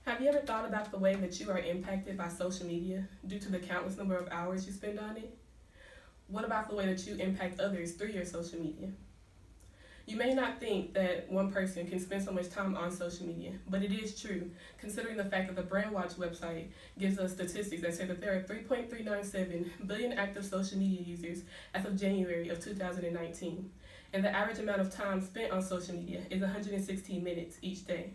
Have you ever thought about the way that you are impacted by social media due to the countless number of hours you spend on it? What about the way that you impact others through your social media? You may not think that one person can spend so much time on social media, but it is true, considering the fact that the Brandwatch website gives us statistics that say that there are 3.397 billion active social media users as of January of 2019, and the average amount of time spent on social media is 116 minutes each day.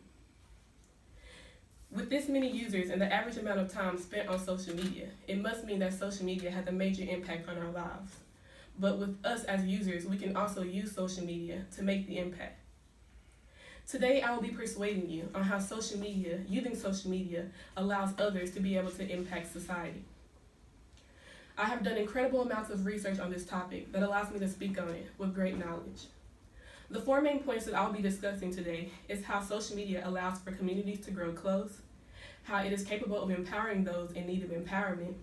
With this many users and the average amount of time spent on social media, it must mean that social media has a major impact on our lives. But with us as users, we can also use social media to make the impact. Today, I will be persuading you on how using social media, allows others to be able to impact society. I have done incredible amounts of research on this topic that allows me to speak on it with great knowledge. The four main points that I'll be discussing today is how social media allows for communities to grow close, how it is capable of empowering those in need of empowerment,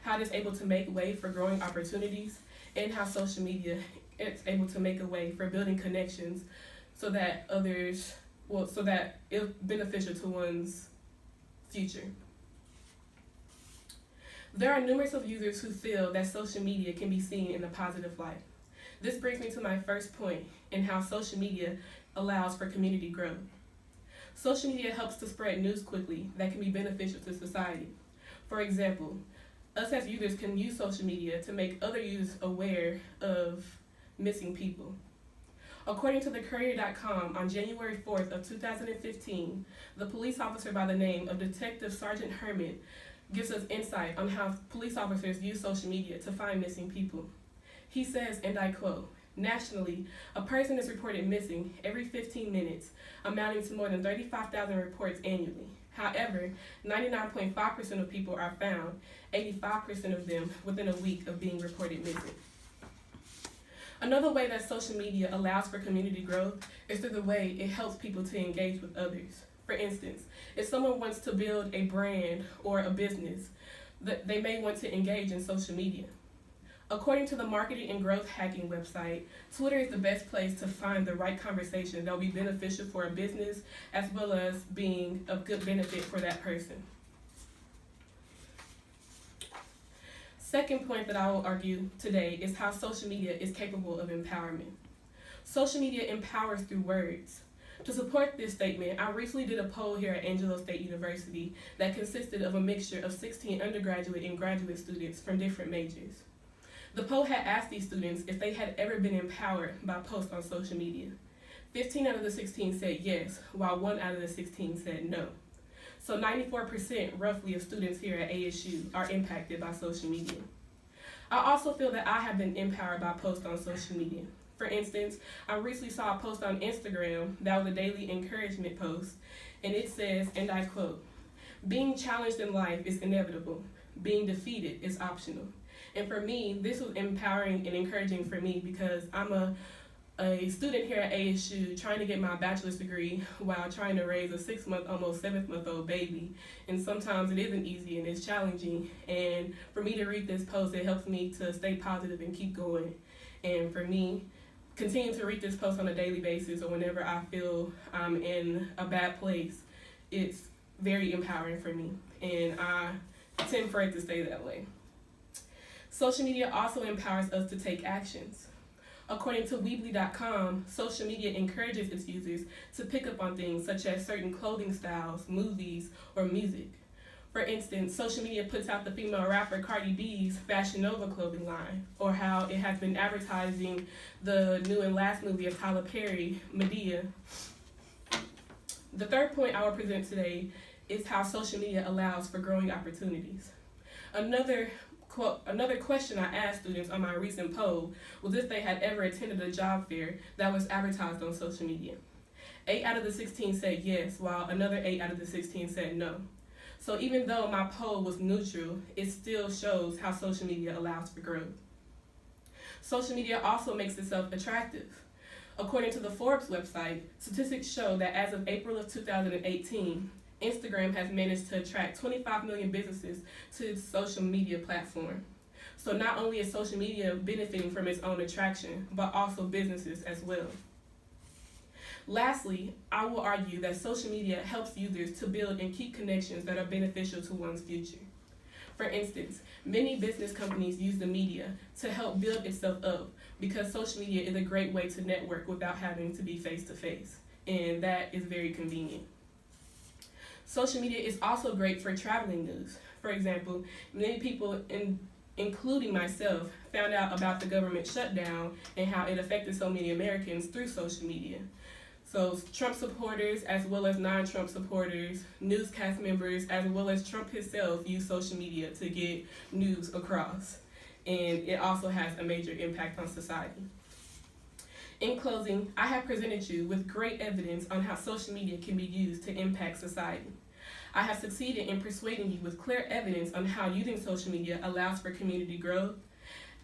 how it is able to make way for growing opportunities, and how social media is able to make a way for building connections so that it's beneficial to one's future. There are numerous of users who feel that social media can be seen in a positive light. This brings me to my first point in how social media allows for community growth. Social media helps to spread news quickly that can be beneficial to society. For example, us as users can use social media to make other users aware of missing people. According to thecourier.com, on January 4th of 2015, the police officer by the name of Detective Sergeant Hermit gives us insight on how police officers use social media to find missing people. He says, and I quote, "Nationally, a person is reported missing every 15 minutes, amounting to more than 35,000 reports annually. However, 99.5% of people are found, 85% of them within a week of being reported missing." Another way that social media allows for community growth is through the way it helps people to engage with others. For instance, if someone wants to build a brand or a business, they may want to engage in social media. According to the marketing and growth hacking website, Twitter is the best place to find the right conversation that will be beneficial for a business as well as being of good benefit for that person. Second point that I will argue today is how social media is capable of empowerment. Social media empowers through words. To support this statement, I recently did a poll here at Angelo State University that consisted of a mixture of 16 undergraduate and graduate students from different majors. The poll had asked these students if they had ever been empowered by posts on social media. 15 out of the 16 said yes, while 1 out of the 16 said no. So 94% roughly of students here at ASU are impacted by social media. I also feel that I have been empowered by posts on social media. For instance, I recently saw a post on Instagram that was a daily encouragement post, and it says, and I quote, "Being challenged in life is inevitable. Being defeated is optional." And for me, this was empowering and encouraging for me because I'm a student here at ASU trying to get my bachelor's degree while trying to raise a 6-month, almost 7-month-old baby. And sometimes it isn't easy and it's challenging. And for me to read this post, it helps me to stay positive and keep going. And for me, continue to read this post on a daily basis or whenever I feel I'm in a bad place, it's very empowering for me. And I tend for it to stay that way. Social media also empowers us to take actions. According to Weebly.com, social media encourages its users to pick up on things such as certain clothing styles, movies, or music. For instance, social media puts out the female rapper Cardi B's Fashion Nova clothing line, or how it has been advertising the new and last movie of Tyler Perry, Medea. The third point I will present today is how social media allows for growing opportunities. Another question I asked students on my recent poll was if they had ever attended a job fair that was advertised on social media. 8 out of the 16 said yes, while another 8 out of the 16 said no. So even though my poll was neutral, it still shows how social media allows for growth. Social media also makes itself attractive. According to the Forbes website, statistics show that as of April of 2018, Instagram has managed to attract 25 million businesses to its social media platform. So not only is social media benefiting from its own attraction, but also businesses as well. Lastly, I will argue that social media helps users to build and keep connections that are beneficial to one's future. For instance, many business companies use the media to help build itself up because social media is a great way to network without having to be face to face, and that is very convenient. Social media is also great for traveling news. For example, many people, including myself, found out about the government shutdown and how it affected so many Americans through social media. So Trump supporters, as well as non-Trump supporters, newscast members, as well as Trump himself, use social media to get news across. And it also has a major impact on society. In closing, I have presented you with great evidence on how social media can be used to impact society. I have succeeded in persuading you with clear evidence on how using social media allows for community growth,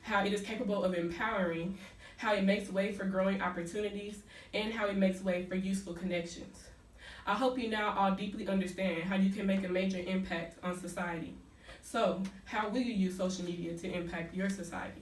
how it is capable of empowering, how it makes way for growing opportunities, and how it makes way for useful connections. I hope you now all deeply understand how you can make a major impact on society. So, how will you use social media to impact your society?